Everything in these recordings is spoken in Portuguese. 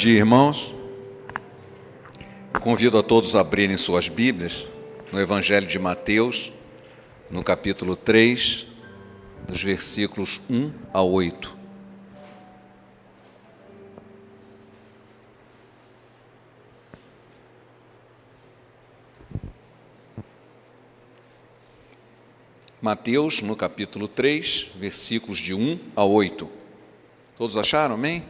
dia, irmãos. Eu convido a todos a abrirem suas Bíblias no Evangelho de Mateus, no capítulo 3, dos versículos 1 a 8. Mateus, no capítulo 3, versículos de 1 a 8. Todos acharam, amém?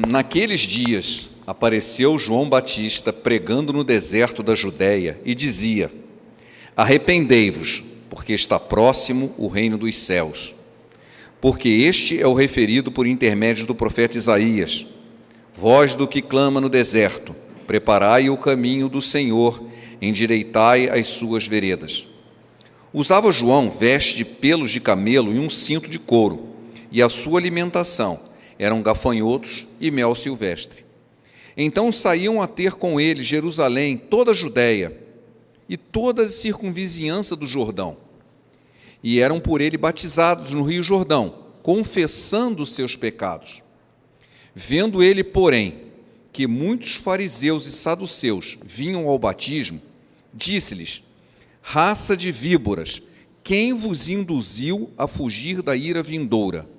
Naqueles dias apareceu João Batista pregando no deserto da Judéia e dizia: arrependei-vos, porque está próximo o reino dos céus. Porque este é o referido por intermédio do profeta Isaías: voz do que clama no deserto, preparai o caminho do Senhor, endireitai as suas veredas. Usava João veste de pelos de camelo e um cinto de couro, e a sua alimentação eram gafanhotos e mel silvestre. Então saíam a ter com ele Jerusalém, toda a Judéia e toda a circunvizinhança do Jordão, e eram por ele batizados no rio Jordão, confessando os seus pecados. Vendo ele, porém, que muitos fariseus e saduceus vinham ao batismo, disse-lhes: raça de víboras, quem vos induziu a fugir da ira vindoura?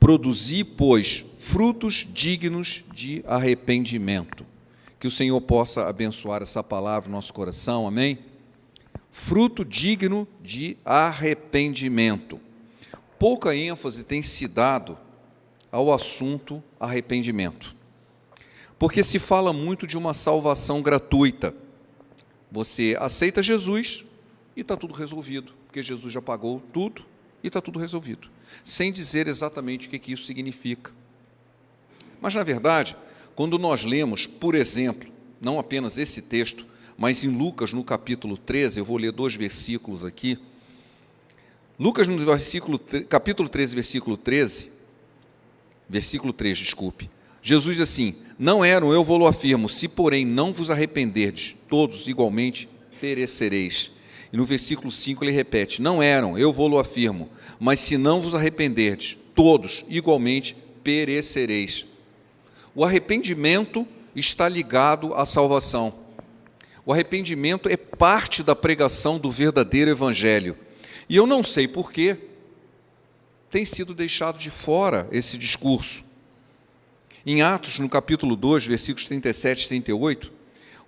Produzi, pois, frutos dignos de arrependimento. Que o Senhor possa abençoar essa palavra no nosso coração, amém? Fruto digno de arrependimento. Pouca ênfase tem se dado ao assunto arrependimento, porque se fala muito de uma salvação gratuita. Você aceita Jesus e está tudo resolvido, porque Jesus já pagou tudo e está tudo resolvido, sem dizer exatamente o que isso significa. Mas, na verdade, quando nós lemos, por exemplo, não apenas esse texto, mas em Lucas, no capítulo 13, eu vou ler 2 versículos aqui. Lucas, no capítulo 13, versículo 3, Jesus diz assim: não eram, eu vou-lo afirmo, se porém não vos arrependerdes, todos igualmente perecereis. E no versículo 5 ele repete: não eram, eu vou-lo afirmo, mas se não vos arrependerdes, todos igualmente perecereis. O arrependimento está ligado à salvação. O arrependimento é parte da pregação do verdadeiro evangelho. E eu não sei por que tem sido deixado de fora esse discurso. Em Atos, no capítulo 2, versículos 37 e 38,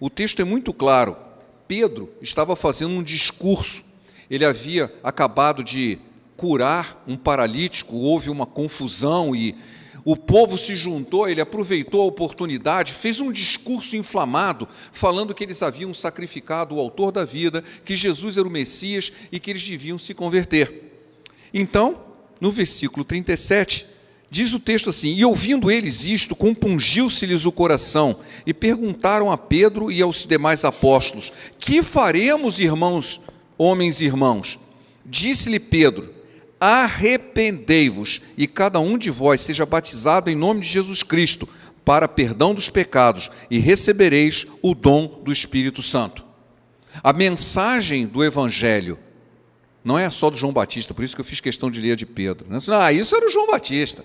o texto é muito claro. Pedro estava fazendo um discurso, ele havia acabado de curar um paralítico, houve uma confusão e o povo se juntou, ele aproveitou a oportunidade, fez um discurso inflamado, falando que eles haviam sacrificado o autor da vida, que Jesus era o Messias e que eles deviam se converter. Então, no versículo 37, diz o texto assim: e ouvindo eles isto, compungiu-se-lhes o coração, e perguntaram a Pedro e aos demais apóstolos: que faremos, irmãos, homens e irmãos? Disse-lhe Pedro: arrependei-vos, e cada um de vós seja batizado em nome de Jesus Cristo, para perdão dos pecados, e recebereis o dom do Espírito Santo. A mensagem do Evangelho não é só do João Batista, por isso que eu fiz questão de ler a de Pedro. Isso era o João Batista,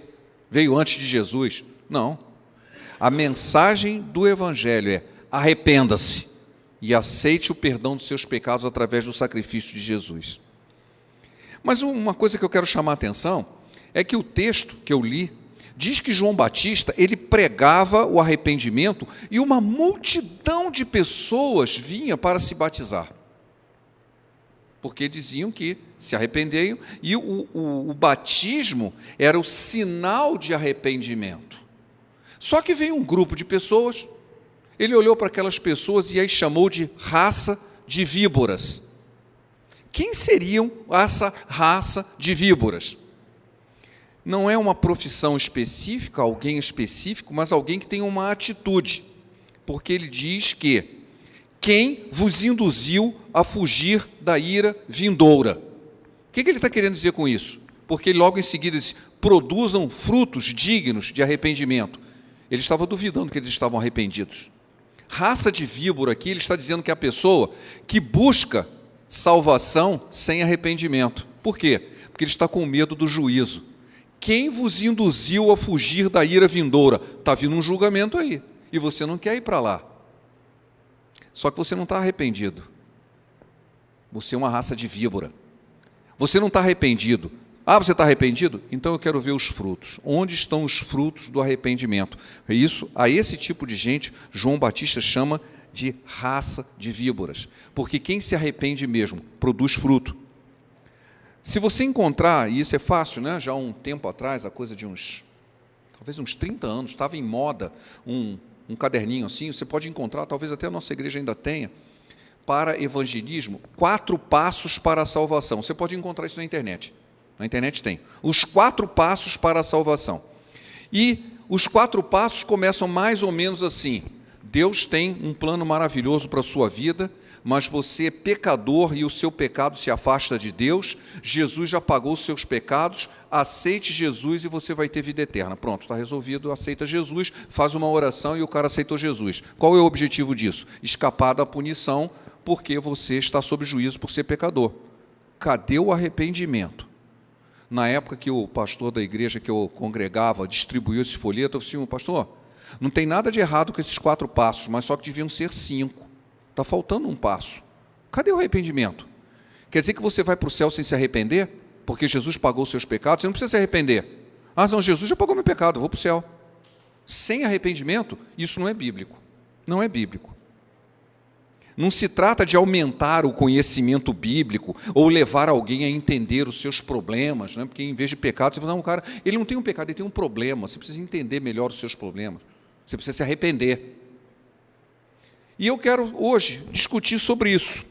veio antes de Jesus. Não. A mensagem do Evangelho é: arrependa-se e aceite o perdão dos seus pecados através do sacrifício de Jesus. Mas uma coisa que eu quero chamar a atenção é que o texto que eu li diz que João Batista, ele pregava o arrependimento e uma multidão de pessoas vinha para se batizar. Porque diziam que se arrependiam, e o batismo era o sinal de arrependimento. Só que veio um grupo de pessoas, ele olhou para aquelas pessoas e as chamou de raça de víboras. Quem seriam essa raça de víboras? Não é uma profissão específica, alguém específico, mas alguém que tem uma atitude, porque ele diz que quem vos induziu a fugir da ira vindoura. O que ele está querendo dizer com isso? Porque logo em seguida diz: produzam frutos dignos de arrependimento. Ele estava duvidando que eles estavam arrependidos. Raça de víbora aqui, ele está dizendo que é a pessoa que busca salvação sem arrependimento. Por quê? Porque ele está com medo do juízo. quem vos induziu a fugir da ira vindoura? Está vindo um julgamento aí, e você não quer ir para lá. Só que você não está arrependido. Você é uma raça de víbora. Você não está arrependido. Ah, você está arrependido? Então eu quero ver os frutos. Onde estão os frutos do arrependimento? A esse tipo de gente, João Batista chama de raça de víboras. Porque quem se arrepende mesmo produz fruto. Se você encontrar, e isso é fácil, né? Já há um tempo atrás, a coisa de talvez uns 30 anos, estava em moda um caderninho assim, você pode encontrar, talvez até a nossa igreja ainda tenha, para evangelismo, 4 passos para a salvação. Você pode encontrar isso na internet. Na internet tem. Os 4 passos para a salvação. E os 4 passos começam mais ou menos assim. Deus tem um plano maravilhoso para a sua vida, mas você é pecador e o seu pecado se afasta de Deus. Jesus já pagou os seus pecados, aceite Jesus e você vai ter vida eterna. Pronto, está resolvido, aceita Jesus, faz uma oração e o cara aceitou Jesus. Qual é o objetivo disso? Escapar da punição, porque você está sob juízo por ser pecador. Cadê o arrependimento? Na época que o pastor da igreja que eu congregava distribuiu esse folheto, eu disse assim, pastor, não tem nada de errado com esses 4 passos, mas só que deviam ser 5. Está faltando um passo. Cadê o arrependimento? Quer dizer que você vai para o céu sem se arrepender? Porque Jesus pagou os seus pecados? Você não precisa se arrepender. Ah, não, Jesus já pagou meu pecado, eu vou para o céu. Sem arrependimento, isso não é bíblico. Não é bíblico. Não se trata de aumentar o conhecimento bíblico ou levar alguém a entender os seus problemas, né? Porque em vez de pecado, você fala, não, cara, ele não tem um pecado, ele tem um problema. Você precisa entender melhor os seus problemas. Você precisa se arrepender. E eu quero hoje discutir sobre isso.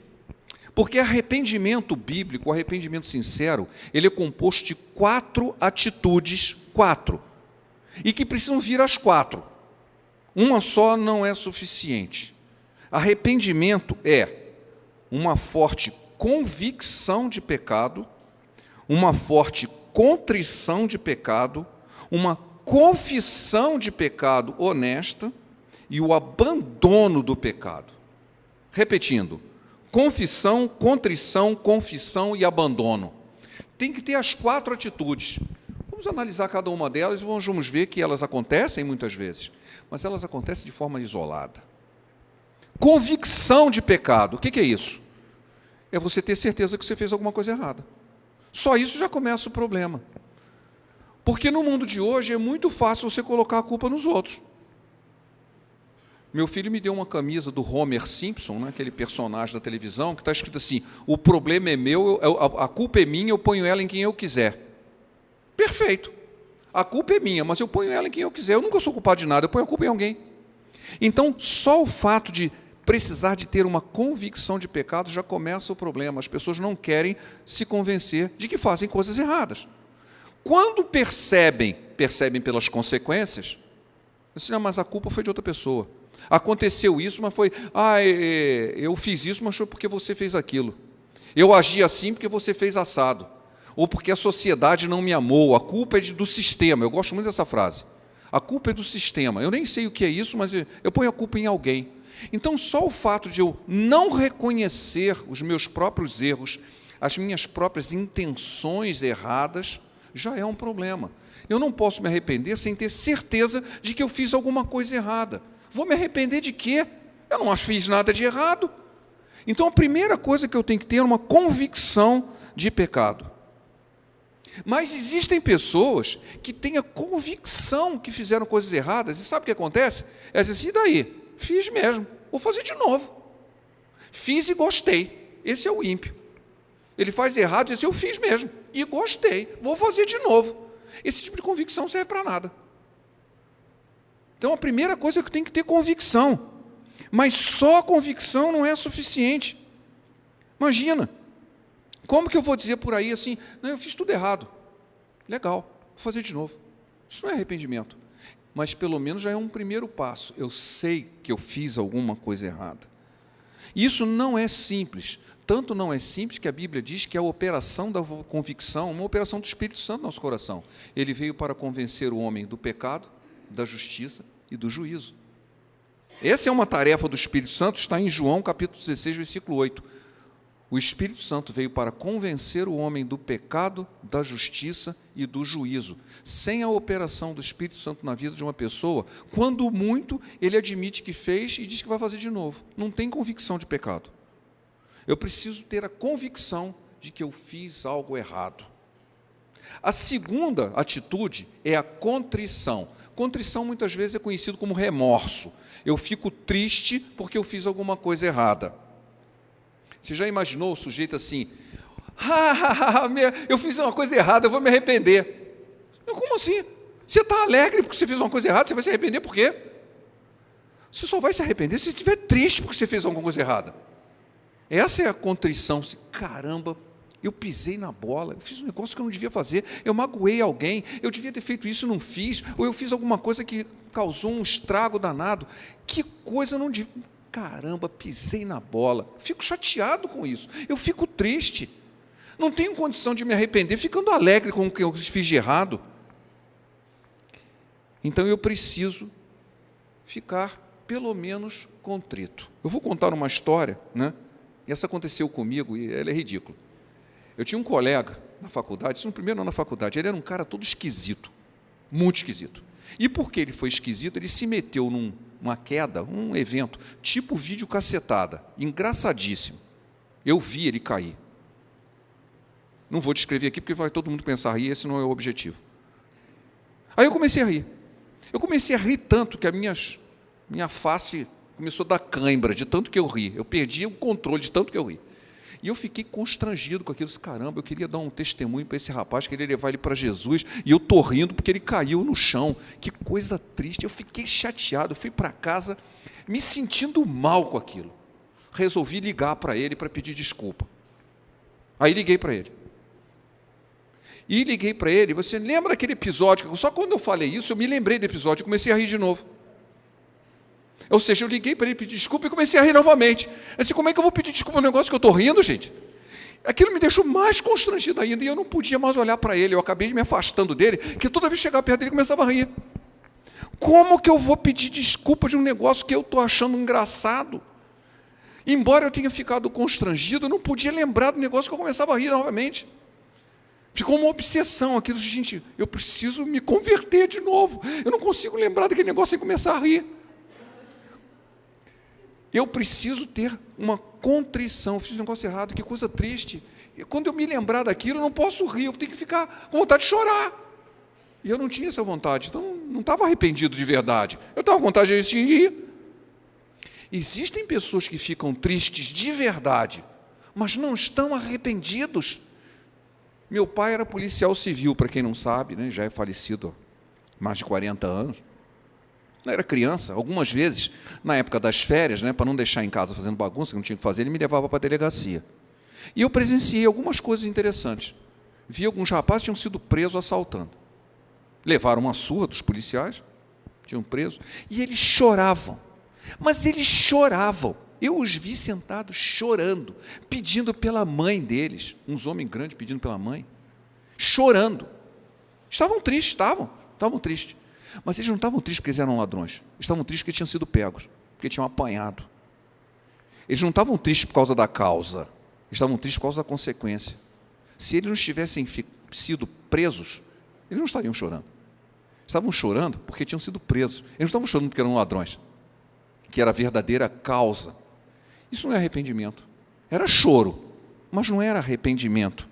Porque arrependimento bíblico, o arrependimento sincero, ele é composto de 4 atitudes, 4, e que precisam vir às 4. Uma só não é suficiente. Arrependimento é uma forte convicção de pecado, uma forte contrição de pecado, uma confissão de pecado honesta e o abandono do pecado. Repetindo, confissão, contrição, confissão e abandono. Tem que ter as 4 atitudes. Vamos analisar cada uma delas e vamos ver que elas acontecem muitas vezes, mas elas acontecem de forma isolada. Convicção de pecado, o que é isso? É você ter certeza que você fez alguma coisa errada. Só isso já começa o problema. Porque no mundo de hoje é muito fácil você colocar a culpa nos outros. Meu filho me deu uma camisa do Homer Simpson, né, aquele personagem da televisão, que está escrito assim, o problema é meu, a culpa é minha, eu ponho ela em quem eu quiser. Perfeito. A culpa é minha, mas eu ponho ela em quem eu quiser. Eu nunca sou culpado de nada, eu ponho a culpa em alguém. Então, só o fato de precisar de ter uma convicção de pecado já começa o problema. As pessoas não querem se convencer de que fazem coisas erradas. Quando percebem pelas consequências, assim, mas a culpa foi de outra pessoa. Aconteceu isso, mas foi, eu fiz isso, mas foi porque você fez aquilo. Eu agi assim porque você fez assado. Ou porque a sociedade não me amou. A culpa é do sistema. Eu gosto muito dessa frase. A culpa é do sistema. Eu nem sei o que é isso, mas eu ponho a culpa em alguém. Então, só o fato de eu não reconhecer os meus próprios erros, as minhas próprias intenções erradas, já é um problema. Eu não posso me arrepender sem ter certeza de que eu fiz alguma coisa errada. Vou me arrepender de quê? Eu não fiz nada de errado. Então, a primeira coisa que eu tenho que ter é uma convicção de pecado. Mas existem pessoas que têm a convicção que fizeram coisas erradas, e sabe o que acontece? Elas dizem assim, e daí? Fiz mesmo, vou fazer de novo. Fiz e gostei. Esse é o ímpio. Ele faz errado e diz, eu fiz mesmo, e gostei, vou fazer de novo. Esse tipo de convicção não serve para nada. Então, a primeira coisa é que eu tenho que ter convicção. Mas só convicção não é suficiente. Imagina, como que eu vou dizer por aí assim, não, eu fiz tudo errado. Legal, vou fazer de novo. Isso não é arrependimento. Mas pelo menos já é um primeiro passo. Eu sei que eu fiz alguma coisa errada. Isso não é simples. Tanto não é simples que a Bíblia diz que a operação da convicção é uma operação do Espírito Santo no nosso coração. Ele veio para convencer o homem do pecado, da justiça e do juízo. Essa é uma tarefa do Espírito Santo, está em João capítulo 16, versículo 8. O Espírito Santo veio para convencer o homem do pecado, da justiça e do juízo. Sem a operação do Espírito Santo na vida de uma pessoa, quando muito, ele admite que fez e diz que vai fazer de novo. Não tem convicção de pecado. Eu preciso ter a convicção de que eu fiz algo errado. A segunda atitude é a contrição. Contrição muitas vezes é conhecido como remorso. Eu fico triste porque eu fiz alguma coisa errada. Você já imaginou o sujeito assim, eu fiz uma coisa errada, eu vou me arrepender. Como assim? Você está alegre porque você fez uma coisa errada, você vai se arrepender por quê? Você só vai se arrepender se estiver triste porque você fez alguma coisa errada. Essa é a contrição. Caramba, eu pisei na bola, eu fiz um negócio que eu não devia fazer, eu magoei alguém, eu devia ter feito isso e não fiz, ou eu fiz alguma coisa que causou um estrago danado. Que coisa eu não devia... Caramba, pisei na bola. Fico chateado com isso. Eu fico triste. Não tenho condição de me arrepender, ficando alegre com o que eu fiz de errado. Então eu preciso ficar, pelo menos, contrito. Eu vou contar uma história, né? E essa aconteceu comigo e ela é ridícula. Eu tinha um colega na faculdade, isso no primeiro ano na faculdade, ele era um cara todo esquisito, muito esquisito. E porque ele foi esquisito, ele se meteu numa queda, um evento, tipo videocassetada, engraçadíssimo. Eu vi ele cair. Não vou descrever aqui, porque vai todo mundo pensar rir, esse não é o objetivo. Aí eu comecei a rir. Eu comecei a rir tanto que a minha face começou a dar cãibra, de tanto que eu ri. Eu perdi o controle de tanto que eu ri. E eu fiquei constrangido com aquilo. Caramba, eu queria dar um testemunho para esse rapaz, queria levar ele para Jesus, e eu estou rindo porque ele caiu no chão. Que coisa triste. Eu fiquei chateado, eu fui para casa me sentindo mal com aquilo. Resolvi ligar para ele para pedir desculpa. Aí liguei para ele. E liguei para ele, você lembra daquele episódio? Só quando eu falei isso, eu me lembrei do episódio, comecei a rir de novo. Ou seja, eu liguei para ele pedir desculpa e comecei a rir novamente. Assim, como é que eu vou pedir desculpa no negócio que eu estou rindo, gente? Aquilo me deixou mais constrangido ainda, e eu não podia mais olhar para ele. Eu acabei me afastando dele, que toda vez que chegava perto dele, ele começava a rir. Como que eu vou pedir desculpa de um negócio que eu estou achando engraçado? Embora eu tenha ficado constrangido, eu não podia lembrar do negócio que eu começava a rir novamente. Ficou uma obsessão aquilo. Gente, eu preciso me converter de novo. Eu não consigo lembrar daquele negócio sem começar a rir. Eu preciso ter uma contrição. Fiz um negócio errado, que coisa triste. E quando eu me lembrar daquilo, eu não posso rir, eu tenho que ficar com vontade de chorar. E eu não tinha essa vontade, então não estava arrependido de verdade. Eu estava com vontade de rir. Existem pessoas que ficam tristes de verdade, mas não estão arrependidos. Meu pai era policial civil, para quem não sabe, né? Já é falecido há mais de 40 anos. Eu era criança, algumas vezes, na época das férias, né, para não deixar em casa fazendo bagunça, que não tinha o que fazer, ele me levava para a delegacia. E eu presenciei algumas coisas interessantes. Vi alguns rapazes que tinham sido presos assaltando. Levaram uma surra dos policiais, tinham preso, e eles choravam. Mas eles choravam. Eu os vi sentados chorando, pedindo pela mãe deles, uns homens grandes pedindo pela mãe, chorando. Estavam tristes, estavam tristes. Mas eles não estavam tristes porque eles eram ladrões. Eles estavam tristes porque tinham sido pegos, porque tinham apanhado. Eles não estavam tristes por causa da causa, eles estavam tristes por causa da consequência. Se eles não tivessem sido presos, eles não estariam chorando. Estavam chorando porque tinham sido presos. Eles não estavam chorando porque eram ladrões, que era a verdadeira causa. Isso não é arrependimento. Era choro, mas não era arrependimento.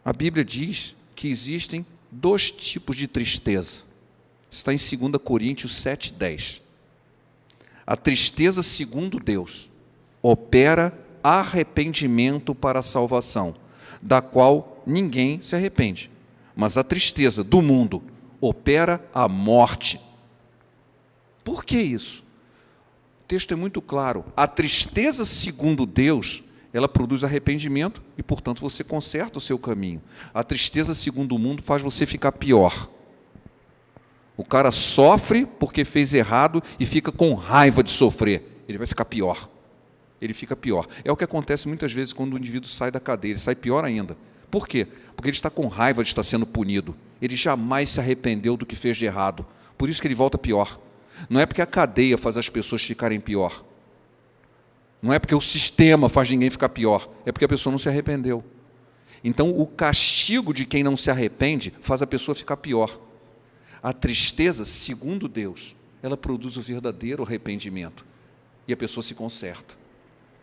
A Bíblia diz que existem 2 tipos de tristeza. Está em 2 Coríntios 7:10. A tristeza segundo Deus opera arrependimento para a salvação, da qual ninguém se arrepende. Mas a tristeza do mundo opera a morte. Por que isso? O texto é muito claro. A tristeza segundo Deus, ela produz arrependimento e, portanto, você conserta o seu caminho. A tristeza segundo o mundo faz você ficar pior. O cara sofre porque fez errado e fica com raiva de sofrer. Ele vai ficar pior. Ele fica pior. É o que acontece muitas vezes quando o indivíduo sai da cadeia. Ele sai pior ainda. Por quê? Porque ele está com raiva de estar sendo punido. Ele jamais se arrependeu do que fez de errado. Por isso que ele volta pior. Não é porque a cadeia faz as pessoas ficarem pior. Não é porque o sistema faz ninguém ficar pior, é porque a pessoa não se arrependeu. Então, o castigo de quem não se arrepende faz a pessoa ficar pior. A tristeza, segundo Deus, ela produz o verdadeiro arrependimento. E a pessoa se conserta.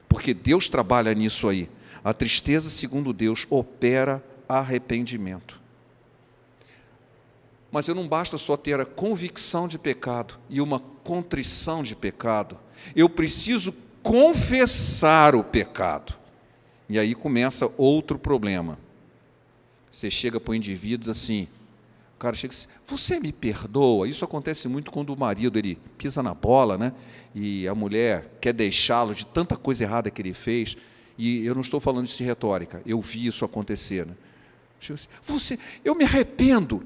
Porque Deus trabalha nisso aí. A tristeza, segundo Deus, opera arrependimento. Mas eu não basta só ter a convicção de pecado e uma contrição de pecado. Eu preciso confessar o pecado. E aí começa outro problema. Você chega para o indivíduo e diz assim, o cara chega e diz, você me perdoa? Isso acontece muito quando o marido ele pisa na bola, né? E a mulher quer deixá-lo de tanta coisa errada que ele fez. E eu não estou falando isso de retórica, eu vi isso acontecer. Né? Chega assim, eu me arrependo.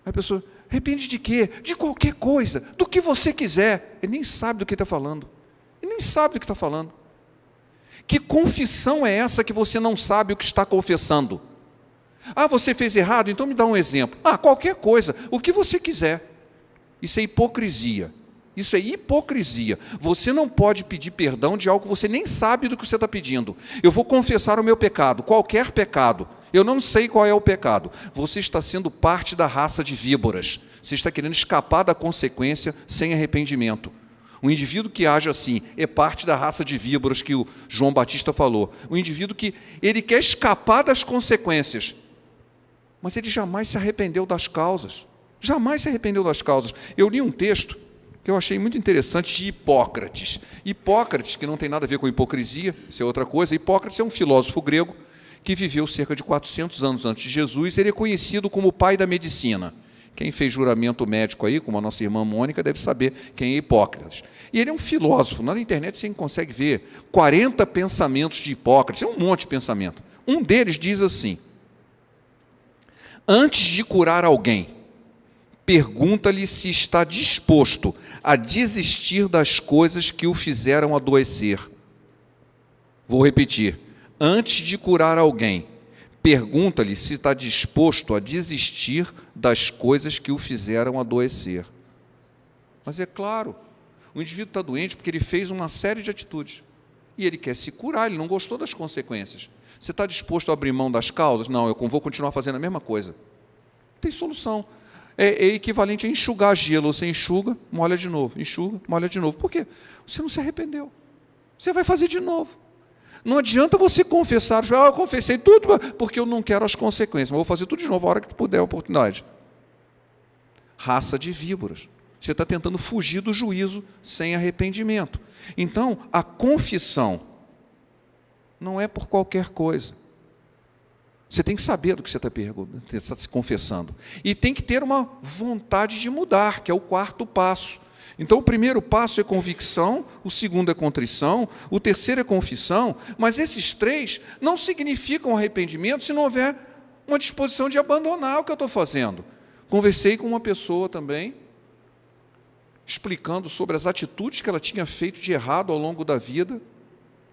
Aí a pessoa, arrepende de quê? De qualquer coisa, do que você quiser. Ele nem sabe do que está falando. Ele nem sabe do que está falando. Que confissão é essa que você não sabe o que está confessando? Ah, você fez errado? Então me dá um exemplo. Ah, qualquer coisa, o que você quiser. Isso é hipocrisia. Isso é hipocrisia. Você não pode pedir perdão de algo que você nem sabe do que você está pedindo. Eu vou confessar o meu pecado, qualquer pecado. Eu não sei qual é o pecado. Você está sendo parte da raça de víboras. Você está querendo escapar da consequência sem arrependimento. O indivíduo que age assim é parte da raça de víboras que o João Batista falou. O indivíduo que ele quer escapar das consequências, mas ele jamais se arrependeu das causas. Jamais se arrependeu das causas. Eu li um texto que eu achei muito interessante de Hipócrates. Hipócrates, que não tem nada a ver com hipocrisia, isso é outra coisa. Hipócrates é um filósofo grego que viveu cerca de 400 anos antes de Jesus. Ele é conhecido como o pai da medicina. Quem fez juramento médico aí, como a nossa irmã Mônica, deve saber quem é Hipócrates. E ele é um filósofo. Na internet você consegue ver 40 pensamentos de Hipócrates. É um monte de pensamento. Um deles diz assim, antes de curar alguém, pergunta-lhe se está disposto a desistir das coisas que o fizeram adoecer. Vou repetir. Antes de curar alguém, pergunta-lhe se está disposto a desistir das coisas que o fizeram adoecer. Mas é claro, o indivíduo está doente porque ele fez uma série de atitudes. E ele quer se curar, ele não gostou das consequências. Você está disposto a abrir mão das causas? Não, eu vou continuar fazendo a mesma coisa. Não tem solução. É equivalente a enxugar gelo. Você enxuga, molha de novo. Enxuga, molha de novo. Por quê? Você não se arrependeu. Você vai fazer de novo. Não adianta você confessar. Eu confessei tudo porque eu não quero as consequências. Mas vou fazer tudo de novo a hora que puder a oportunidade. Raça de víboras. Você está tentando fugir do juízo sem arrependimento. Então, a confissão não é por qualquer coisa. Você tem que saber do que você está se confessando. E tem que ter uma vontade de mudar, que é o quarto passo. Então, o primeiro passo é convicção, o segundo é contrição, o terceiro é confissão, mas esses três não significam arrependimento se não houver uma disposição de abandonar o que eu estou fazendo. Conversei com uma pessoa também, explicando sobre as atitudes que ela tinha feito de errado ao longo da vida,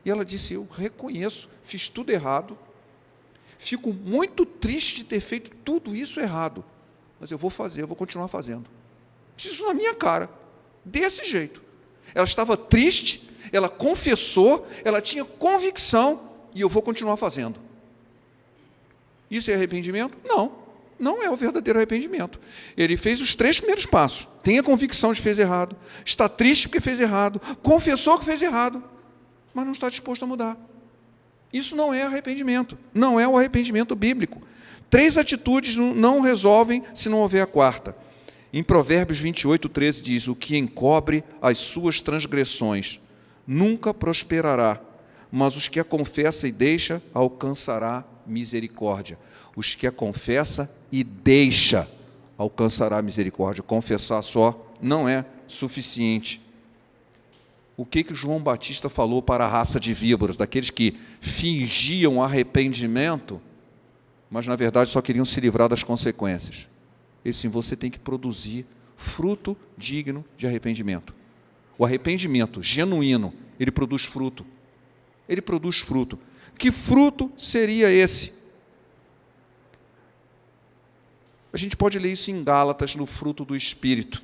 e ela disse, eu reconheço, fiz tudo errado, fico muito triste de ter feito tudo isso errado, mas eu vou continuar fazendo. Disse isso na minha cara, desse jeito. Ela estava triste, ela confessou, ela tinha convicção, e eu vou continuar fazendo. Isso é arrependimento? Não, não é o verdadeiro arrependimento. Ele fez os 3 primeiros passos, tem a convicção de que fez errado, está triste porque fez errado, confessou que fez errado, mas não está disposto a mudar. Isso não é arrependimento, não é o arrependimento bíblico. 3 atitudes não resolvem se não houver a quarta. Em Provérbios 28, 13 diz, o que encobre as suas transgressões nunca prosperará, mas os que a confessa e deixa alcançará misericórdia. Os que a confessa e deixa alcançará misericórdia. Confessar só não é suficiente. O que João Batista falou para a raça de víboras, daqueles que fingiam arrependimento, mas na verdade só queriam se livrar das consequências? Ele disse, você tem que produzir fruto digno de arrependimento. O arrependimento genuíno, ele produz fruto. Ele produz fruto. Que fruto seria esse? A gente pode ler isso em Gálatas, no fruto do Espírito.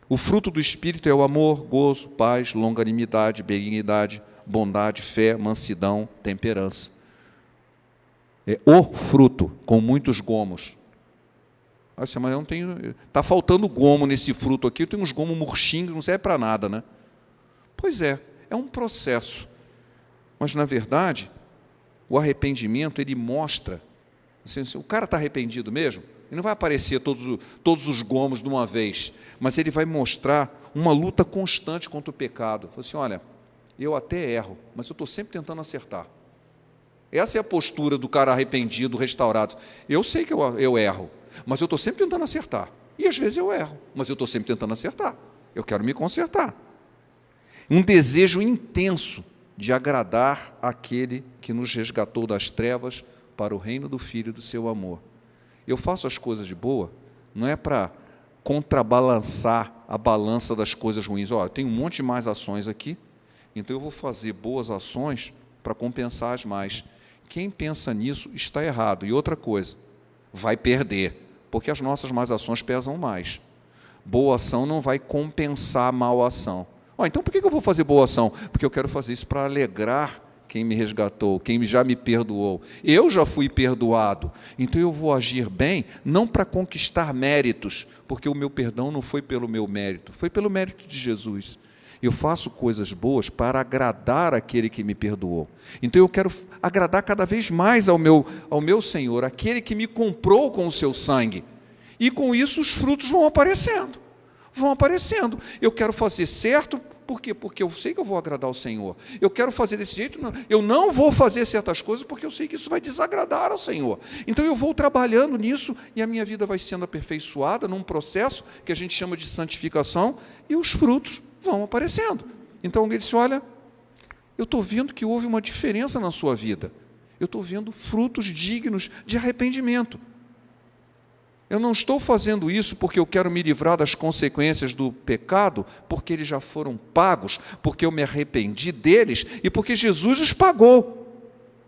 O fruto do Espírito é o amor, gozo, paz, longanimidade, benignidade, bondade, fé, mansidão, temperança. É o fruto, com muitos gomos. Assim, mas eu não tenho... Está faltando gomo nesse fruto aqui, eu tenho uns gomos murchinhos, não serve para nada, né? Pois é um processo. Mas, na verdade, o arrependimento, ele mostra... Assim, o cara está arrependido mesmo? Ele não vai aparecer todos os gomos de uma vez, mas ele vai mostrar uma luta constante contra o pecado. Fala assim, olha, eu até erro, mas eu estou sempre tentando acertar. Essa é a postura do cara arrependido, restaurado. Eu sei que eu erro, mas eu estou sempre tentando acertar. E às vezes eu erro, mas eu estou sempre tentando acertar. Eu quero me consertar. Um desejo intenso de agradar aquele que nos resgatou das trevas para o reino do Filho e do seu amor. Eu faço as coisas de boa, não é para contrabalançar a balança das coisas ruins. Eu tenho um monte de mais ações aqui, então eu vou fazer boas ações para compensar as mais. Quem pensa nisso está errado. E outra coisa, vai perder, porque as nossas más ações pesam mais. Boa ação não vai compensar a mal ação. Então por que eu vou fazer boa ação? Porque eu quero fazer isso para alegrar quem me resgatou, quem já me perdoou. Eu já fui perdoado, então eu vou agir bem, não para conquistar méritos, porque o meu perdão não foi pelo meu mérito, foi pelo mérito de Jesus. Eu faço coisas boas para agradar aquele que me perdoou. Então eu quero agradar cada vez mais ao meu Senhor, aquele que me comprou com o seu sangue. E com isso os frutos vão aparecendo. Vão aparecendo. Eu quero fazer certo, por quê? Porque eu sei que eu vou agradar ao Senhor. Eu quero fazer desse jeito, eu não vou fazer certas coisas, porque eu sei que isso vai desagradar ao Senhor. Então eu vou trabalhando nisso, e a minha vida vai sendo aperfeiçoada num processo que a gente chama de santificação, e os frutos vão aparecendo. Então alguém disse, olha, eu estou vendo que houve uma diferença na sua vida. Eu estou vendo frutos dignos de arrependimento. Eu não estou fazendo isso porque eu quero me livrar das consequências do pecado, porque eles já foram pagos, porque eu me arrependi deles e porque Jesus os pagou.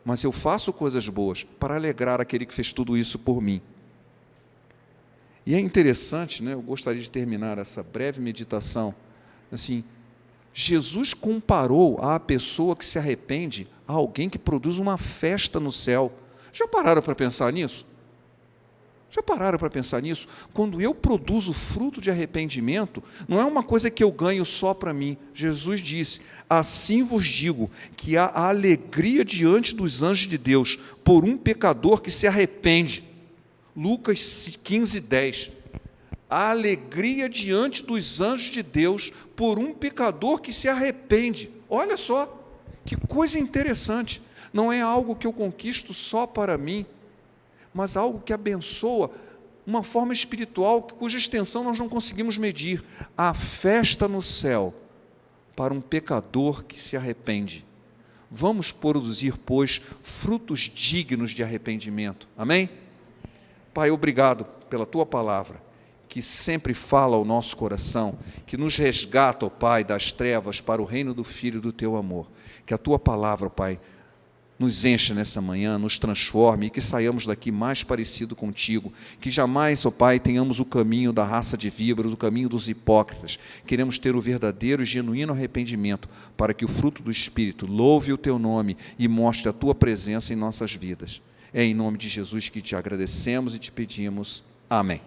Mas eu faço coisas boas para alegrar aquele que fez tudo isso por mim. E é interessante, né? Eu gostaria de terminar essa breve meditação. Assim, Jesus comparou a pessoa que se arrepende a alguém que produz uma festa no céu. Já pararam para pensar nisso? Já pararam para pensar nisso? Quando eu produzo fruto de arrependimento, não é uma coisa que eu ganho só para mim. Jesus disse, assim vos digo, que há a alegria diante dos anjos de Deus, por um pecador que se arrepende. Lucas 15, 10. A alegria diante dos anjos de Deus, por um pecador que se arrepende. Olha só, que coisa interessante. Não é algo que eu conquisto só para mim, mas algo que abençoa uma forma espiritual cuja extensão nós não conseguimos medir. A festa no céu para um pecador que se arrepende. Vamos produzir, pois, frutos dignos de arrependimento. Amém? Pai, obrigado pela Tua palavra, que sempre fala ao nosso coração, que nos resgata, ó Pai, das trevas para o reino do Filho do Teu amor. Que a Tua palavra, ó Pai, nos encha nessa manhã, nos transforme e que saiamos daqui mais parecido contigo, que jamais, ó Pai, tenhamos o caminho da raça de víboras, o caminho dos hipócritas. Queremos ter o verdadeiro e genuíno arrependimento, para que o fruto do Espírito louve o Teu nome e mostre a Tua presença em nossas vidas. É em nome de Jesus que te agradecemos e te pedimos. Amém.